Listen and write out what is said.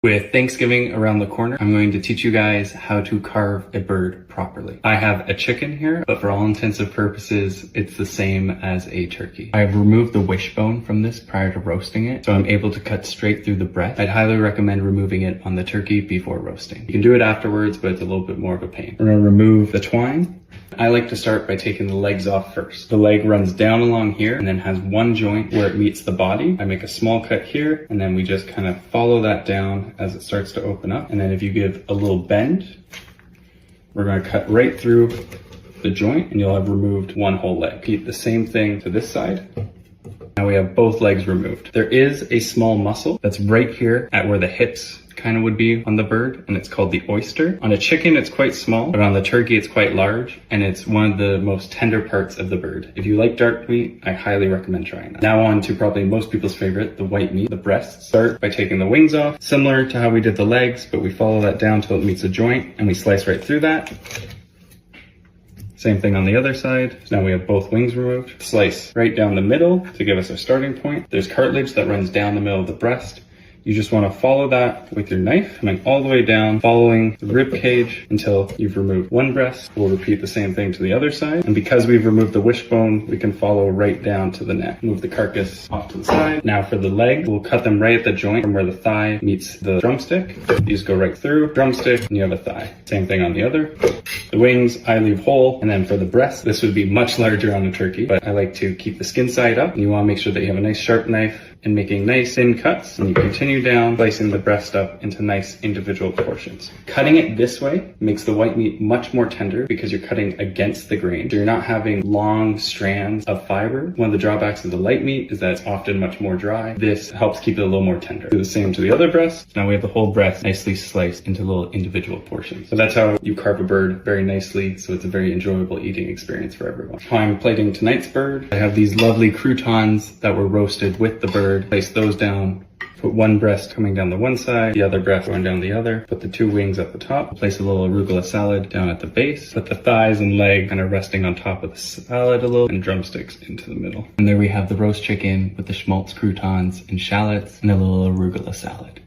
With Thanksgiving around the corner, I'm going to teach you guys how to carve a bird properly. I have a chicken here, but for all intents and purposes, it's the same as a turkey. I've removed the wishbone from this prior to roasting it, so I'm able to cut straight through the breast. I'd highly recommend removing it on the turkey before roasting. You can do it afterwards, but it's a little bit more of a pain. We're gonna remove the twine. I like to start by taking the legs off first. The leg runs down along here and then has one joint where it meets the body. I make a small cut here and then we just kind of follow that down as it starts to open up. And then if you give a little bend, we're going to cut right through the joint and you'll have removed one whole leg. Repeat the same thing to this side. Now we have both legs removed. There is a small muscle that's right here at where the hips kind of would be on the bird, and it's called the oyster. On a chicken, it's quite small, but on the turkey, it's quite large, and it's one of the most tender parts of the bird. If you like dark meat, I highly recommend trying that. Now on to probably most people's favorite, the white meat, the breast. Start by taking the wings off, similar to how we did the legs, but we follow that down till it meets a joint, and we slice right through that. Same thing on the other side. Now we have both wings removed. Slice right down the middle to give us our starting point. There's cartilage that runs down the middle of the breast. You just want to follow that with your knife, coming all the way down, following the rib cage until you've removed one breast. We'll repeat the same thing to the other side. And because we've removed the wishbone, we can follow right down to the neck. Move the carcass off to the side. Now for the leg, we'll cut them right at the joint from where the thigh meets the drumstick. You just go right through, drumstick, and you have a thigh. Same thing on the other. The wings, I leave whole. And then for the breast, this would be much larger on a turkey, but I like to keep the skin side up. And you want to make sure that you have a nice sharp knife and making nice thin cuts, and you continue down, slicing the breast up into nice individual portions. Cutting it this way makes the white meat much more tender because you're cutting against the grain. So you're not having long strands of fiber. One of the drawbacks of the light meat is that it's often much more dry. This helps keep it a little more tender. Do the same to the other breast. Now we have the whole breast nicely sliced into little individual portions. So that's how you carve a bird very nicely, so it's a very enjoyable eating experience for everyone. How I'm plating tonight's bird, I have these lovely croutons that were roasted with the bird. Place those down, put one breast coming down the one side, the other breast going down the other, put the two wings at the top, place a little arugula salad down at the base, put the thighs and leg kind of resting on top of the salad a little, and drumsticks into the middle. And there we have the roast chicken with the schmaltz croutons and shallots and a little arugula salad.